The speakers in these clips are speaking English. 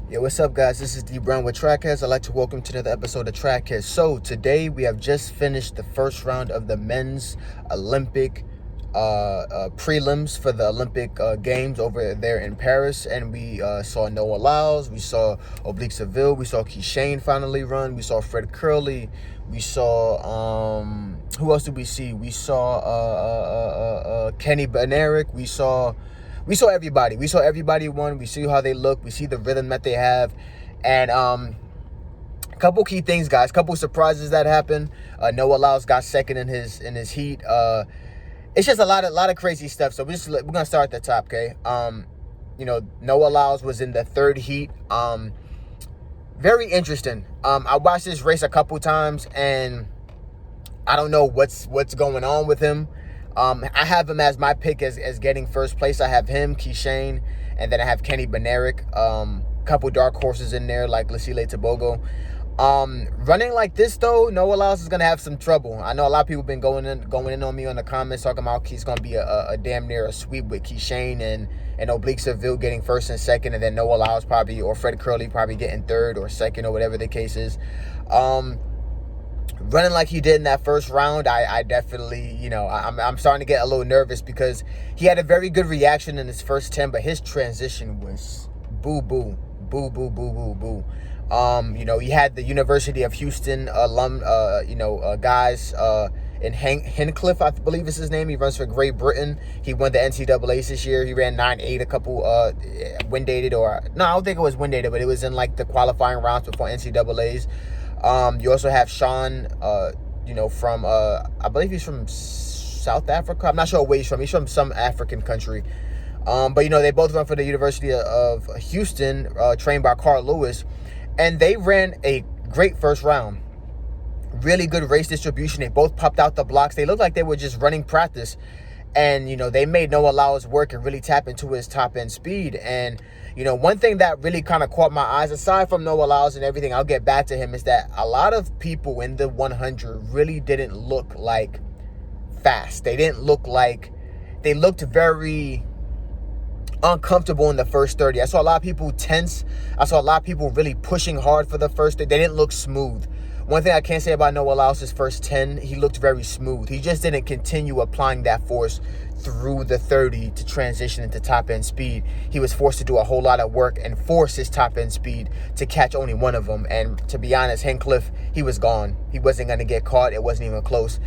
Yo, what's up, guys? This is D Brown with Trackheads. I'd like to welcome to another episode of Trackheads. So today we have just finished the first round of the men's Olympic prelims for the Olympic Games over there in Paris, and we saw Noah Lyles, we saw Oblique Seville, we saw Keishane finally run, we saw Fred Curley, we saw who else did we see? We saw Kenny Benerick, we saw everybody. We saw everybody won. We see how they look. We see the rhythm that they have. And a couple key things, guys. Couple surprises that happened. Noah Lyles got second in his heat. It's just a lot of crazy stuff. So we're gonna start at the top, okay? Noah Lyles was in the third heat. Very interesting. I watched this race a couple times, and I don't know what's going on with him. I have him as my pick as getting first place. I have him, Keishane, and then I have Kenny Benerick. Couple dark horses in there like Lucile Tabogo. Running like this though, Noah Lyles is gonna have some trouble. I know a lot of people been going in on me on the comments talking about he's gonna be a damn near a sweep with Keishane and Oblique Seville getting first and second, and then Noah Lyles probably or Fred Curley probably getting third or second or whatever the case is. Running like he did in that first round, I definitely, I'm starting to get a little nervous because he had a very good reaction in his first 10, but his transition was boo, boo, boo, boo, boo, boo, boo. He had the University of Houston alum, guys, in Hincliffe, I believe is his name. He runs for Great Britain. He won the NCAAs this year. He ran 9.8 a couple wind dated, or no, I don't think it was wind dated, but it was in like the qualifying rounds before NCAAs. You also have Sean, from, I believe he's from South Africa. I'm not sure where he's from. He's from some African country. But, they both run for the University of Houston, trained by Carl Lewis. And they ran a great first round. Really good race distribution. They both popped out the blocks. They looked like they were just running practice. And, they made Noah Lyles work and really tap into his top-end speed. And, one thing that really kind of caught my eyes, aside from Noah Lyles and everything, I'll get back to him, is that a lot of people in the 100 really didn't look like fast. They looked very uncomfortable in the first 30. I saw a lot of people tense. I saw a lot of people really pushing hard for the first 30. They didn't look smooth. One thing I can't say about Noah Lyles' first 10, he looked very smooth. He just didn't continue applying that force through the 30 to transition into top-end speed. He was forced to do a whole lot of work and force his top-end speed to catch only one of them. And to be honest, Hincliffe, he was gone. He wasn't going to get caught. It wasn't even close.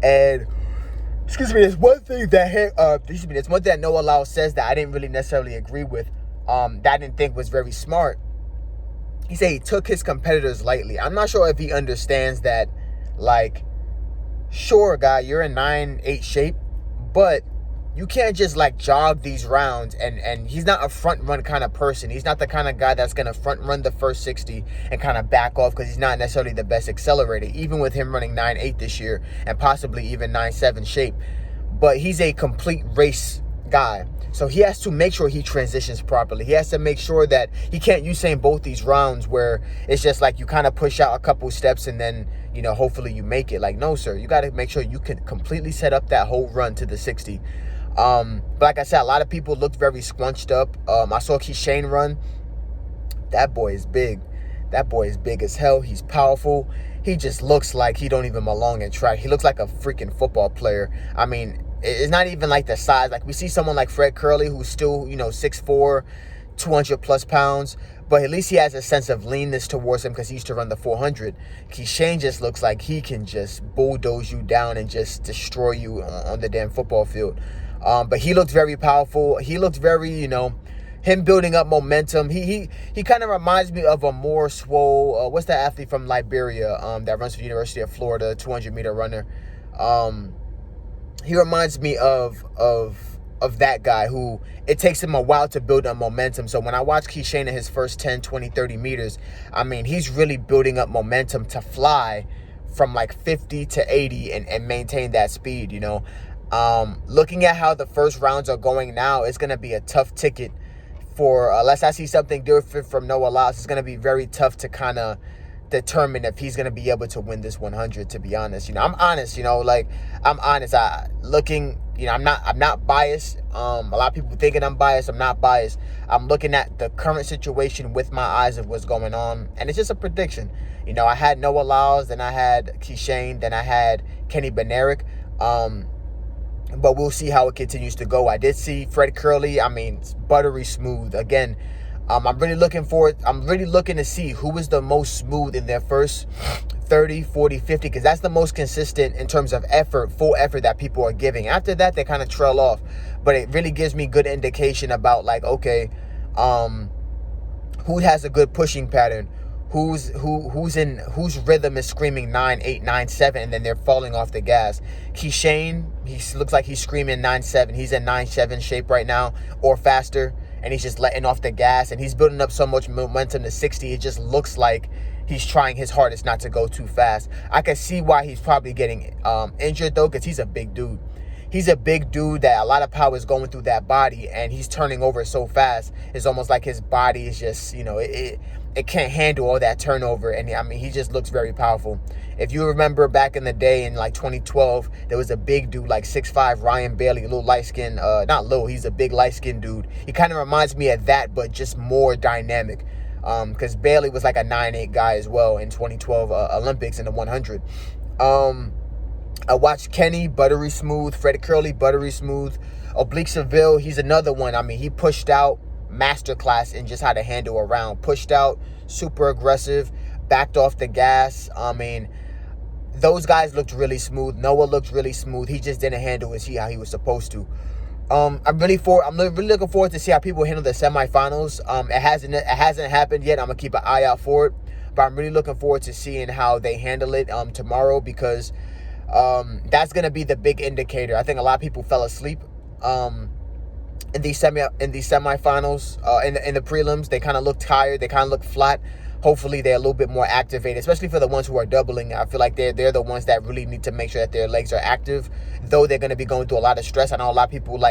And there's one thing that Noah Lyles says that I didn't really necessarily agree with, that I didn't think was very smart. He said he took his competitors lightly. I'm not sure if he understands that, sure, guy, you're in 9.8 shape, but you can't just, jog these rounds. And he's not a front-run kind of person. He's not the kind of guy that's going to front-run the first 60 and kind of back off because he's not necessarily the best accelerator, even with him running 9.8 this year and possibly even 9.7 shape. But he's a complete race guy. So he has to make sure he transitions properly. He has to make sure that he can't Usain Bolt these rounds where it's just like you kind of push out a couple steps and then, hopefully you make it. No, sir. You got to make sure you can completely set up that whole run to the 60. But like I said, a lot of people looked very scrunched up. I saw Keishane run. That boy is big. That boy is big as hell. He's powerful. He just looks like he don't even belong in track. He looks like a freaking football player. I mean, it's not even like the size. We see someone like Fred Curley who's still, 6'4", 200 plus pounds, but at least he has a sense of leanness towards him because he used to run the 400. Keishane just looks like he can just bulldoze you down and just destroy you on the damn football field. But he looked very powerful. He looked very, him building up momentum. He kind of reminds me of a more swole, what's that athlete from Liberia that runs for the University of Florida, 200-meter runner. He reminds me of that guy who it takes him a while to build up momentum. So when I watch Keishane in his first 10, 20, 30 meters, I mean, he's really building up momentum to fly from 50 to 80 and maintain that speed, Looking at how the first rounds are going now, it's going to be a tough ticket for, unless I see something different from Noah Lyles, it's going to be very tough to kind of determine if he's going to be able to win this 100, to be honest. I'm honest, I'm honest. I'm not biased. A lot of people thinking I'm biased. I'm not biased. I'm looking at the current situation with my eyes of what's going on, and it's just a prediction. I had Noah Lyles, then I had Keishane, then I had Kenny Benerick. But we'll see how it continues to go. I did see Fred Curley. I mean, it's buttery smooth. Again, I'm really looking to see who is the most smooth in their first 30, 40, 50, because that's the most consistent in terms of effort, full effort that people are giving. After that, they kind of trail off. But it really gives me good indication about, like, okay, who has a good pushing pattern, whose rhythm is screaming 9-8, 9-7, and then they're falling off the gas. Keishane, he looks like he's screaming 9-7. He's in 9-7 shape right now, or faster, and he's just letting off the gas, and he's building up so much momentum to 60. It just looks like he's trying his hardest not to go too fast. I can see why he's probably getting injured, though, because he's a big dude. He's a big dude that a lot of power is going through that body, and he's turning over so fast. It's almost like his body is just, it can't handle all that turnover. And I mean, he just looks very powerful. If you remember back in the day in like 2012, there was a big dude like 6'5", Ryan Bailey, a little light skinned, not little, he's a big light skinned dude. He kind of reminds me of that, but just more dynamic. Because Bailey was like a 9'8" guy as well in 2012 Olympics in the 100. I watched Kenny, buttery smooth. Freddie Curley, buttery smooth. Oblique Seville, he's another one. I mean, he pushed out, masterclass in just how to handle a round. Pushed out, super aggressive, backed off the gas. I mean, those guys looked really smooth. Noah looked really smooth. He just didn't handle his heat how he was supposed to. I'm really looking forward to see how people handle the semifinals. It hasn't happened yet. I'm gonna keep an eye out for it, but I'm really looking forward to seeing how they handle it tomorrow, because that's gonna be the big indicator. I think a lot of people fell asleep in these semifinals. In the prelims, they kind of look tired. They kind of look flat. Hopefully, they're a little bit more activated, especially for the ones who are doubling. I feel like they're the ones that really need to make sure that their legs are active, though they're going to be going through a lot of stress. I know a lot of people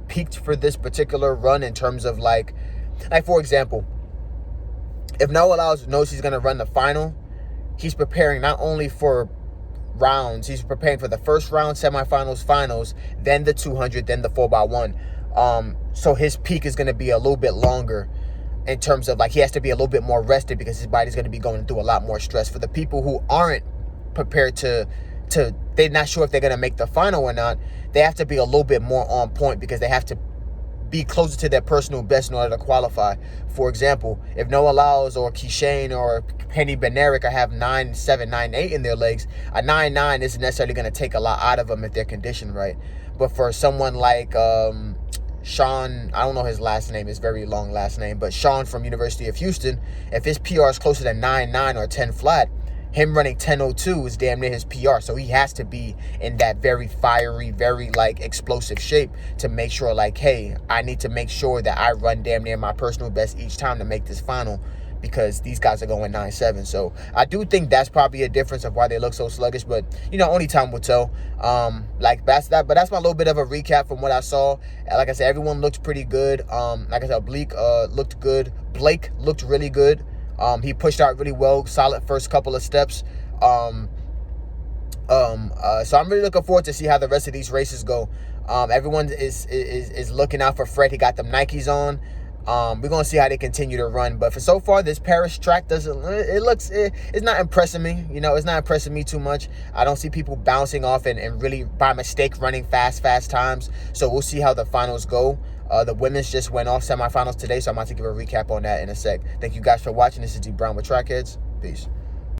peaked for this particular run in terms of like for example, if Noah Lyles knows he's going to run the final, he's preparing not only for rounds, he's preparing for the first round, semifinals, finals, then the 200, then the 4x1. So his peak is going to be a little bit longer in terms of he has to be a little bit more rested, because his body's going to be going through a lot more stress. For the people who aren't prepared they're not sure if they're going to make the final or not, they have to be a little bit more on point, because they have to be closer to their personal best in order to qualify. For example, if Noah Lyles or Keishane or Kenny Benerick have 9-7, 9-8 in their legs, a 9-9 isn't necessarily going to take a lot out of them if they're conditioned right. But for someone like Sean, I don't know his last name, it's very long last name, but Sean from University of Houston, if his PR is closer to 9-9 or 10 flat, him running 10.02 is damn near his PR. So he has to be in that very fiery, very explosive shape to make sure hey, I need to make sure that I run damn near my personal best each time to make this final, because these guys are going 9-7. So I do think that's probably a difference of why they look so sluggish, but only time will tell. That's that. But that's my little bit of a recap from what I saw. Like I said, everyone looked pretty good. Like I said, Oblique looked good. Blake looked really good. He pushed out really well, solid first couple of steps. So I'm really looking forward to see how the rest of these races go. Everyone is looking out for Fred. He got them Nikes on. We're gonna see how they continue to run. But for so far, this Paris track it's not impressing me. It's not impressing me too much. I don't see people bouncing off and really by mistake running fast times. So we'll see how the finals go. The women's just went off semifinals today, so I'm about to give a recap on that in a sec. Thank you guys for watching. This is D Brown with Trackheads. Peace.